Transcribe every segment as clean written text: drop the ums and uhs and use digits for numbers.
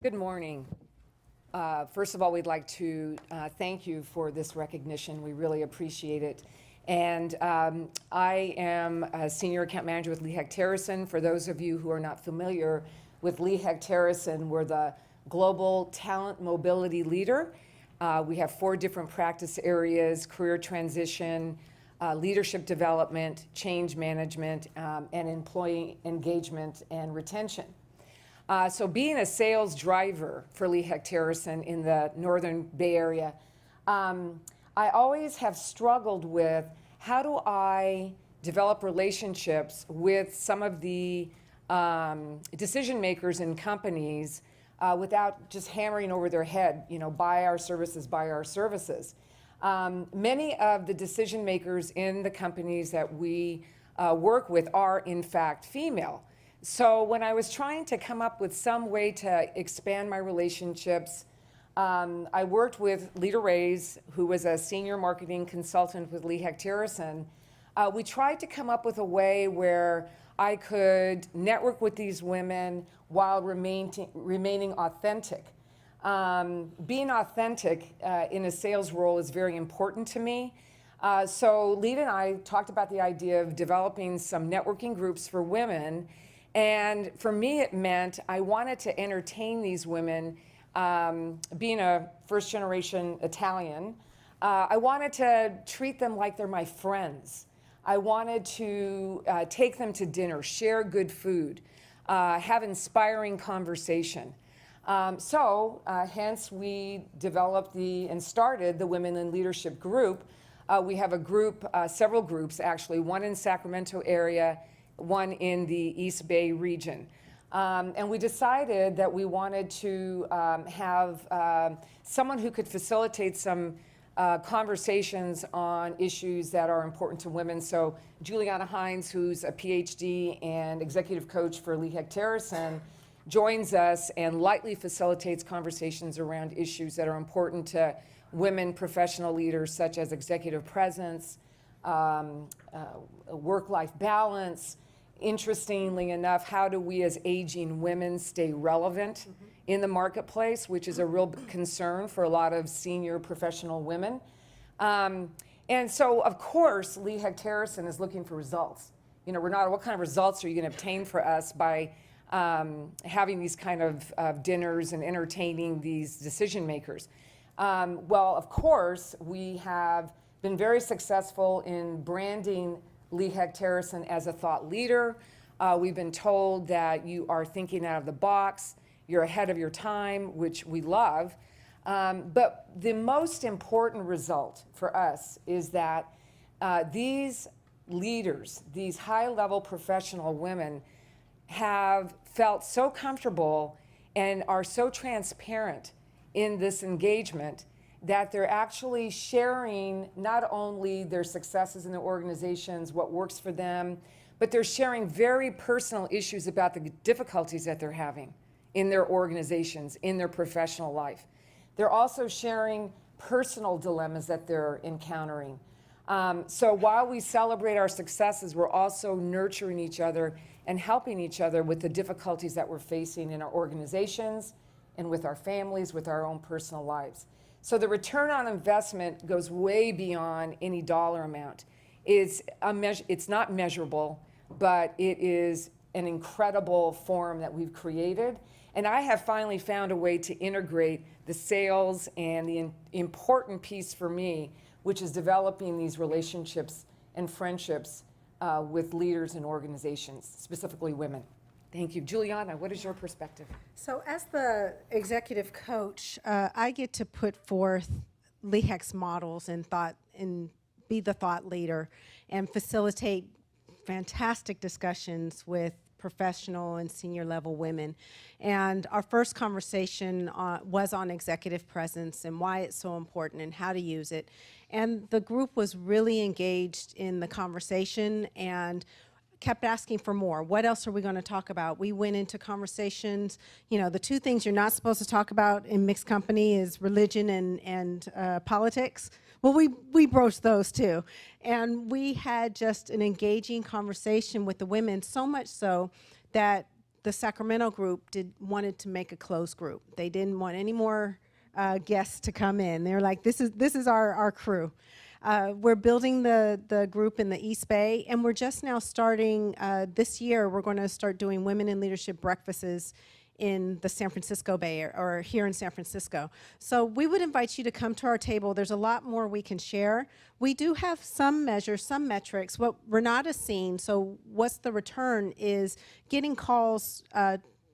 Good morning. First of all, we'd like to thank you for this recognition. We really appreciate it. And I am a senior account manager with Hecht. For those of you who are not familiar with Hecht, we're the global talent mobility leader. We have 4 different practice areas: career transition, leadership development, change management, and employee engagement and retention. So being a sales driver for Hecht in the Northern Bay Area, I always have struggled with how do I develop relationships with some of the decision makers in companies without just hammering over their head, buy our services, buy our services. Many of the decision makers in the companies that we work with are in fact female. So when I was trying to come up with some way to expand my relationships, I worked with Lita Reyes, who was a senior marketing consultant with Hecht. We tried to come up with a way where I could network with these women while remaining authentic. Being authentic in a sales role is very important to me. So Lita and I talked about the idea of developing some networking groups for women. And for me, it meant I wanted to entertain these women. Being a first-generation Italian, I wanted to treat them like they're my friends. I wanted to take them to dinner, share good food, have inspiring conversation. Hence we developed and started the Women in Leadership group. We have a group, several groups actually, one in Sacramento area, one in the East Bay region. And we decided that we wanted to have someone who could facilitate some conversations on issues that are important to women. So Juliana Hynes, who's a PhD and executive coach for Hecht, joins us and lightly facilitates conversations around issues that are important to women professional leaders, such as executive presence, work-life balance. Interestingly enough, how do we as aging women stay relevant in the marketplace, which is a real concern for a lot of senior professional women. And so, of course, Hecht is looking for results. Renata, what kind of results are you going to obtain for us by having these kind of dinners and entertaining these decision makers? Well, of course, we have been very successful in branding Hecht as a thought leader. We've been told that you are thinking out of the box, you're ahead of your time, which we love. But the most important result for us is that these leaders, these high-level professional women, have felt so comfortable and are so transparent in this engagement that they're actually sharing not only their successes in their organizations, what works for them, but they're sharing very personal issues about the difficulties that they're having in their organizations, in their professional life. They're also sharing personal dilemmas that they're encountering. So while we celebrate our successes, we're also nurturing each other and helping each other with the difficulties that we're facing in our organizations and with our families, with our own personal lives. So the return on investment goes way beyond any dollar amount. It's not measurable, but it is an incredible forum that we've created. And I have finally found a way to integrate the sales and the important piece for me, which is developing these relationships and friendships with leaders and organizations, specifically women. Thank you. Juliana, what is your perspective? So as the executive coach, I get to put forth Hecht's models and be the thought leader and facilitate fantastic discussions with professional and senior level women. And our first conversation was on executive presence and why it's so important and how to use it. And the group was really engaged in the conversation and kept asking for more. What else are we going to talk about? We went into conversations, the 2 things you're not supposed to talk about in mixed company is religion and politics. Well, we broached those too. And we had just an engaging conversation with the women, so much so that the Sacramento group wanted to make a closed group. They didn't want any more guests to come in. They're like, this is our crew. We're building the group in the East Bay, and we're just now starting this year. We're going to start doing women in leadership breakfasts in the San Francisco Bay or here in San Francisco. So we would invite you to come to our table. There's a lot more we can share. We do have some measures, some metrics. What Renata's seen, so what's the return, is getting calls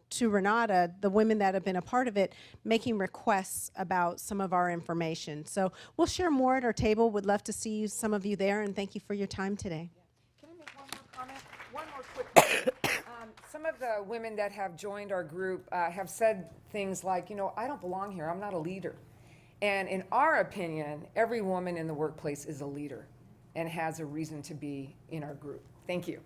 to Renata, the women that have been a part of it, making requests about some of our information. So we'll share more at our table. Would love to see some of you there, and thank you for your time today. Can I make one more comment? One more quick comment. Some of the women that have joined our group have said things like, you know, I don't belong here, I'm not a leader. And in our opinion, every woman in the workplace is a leader and has a reason to be in our group. Thank you.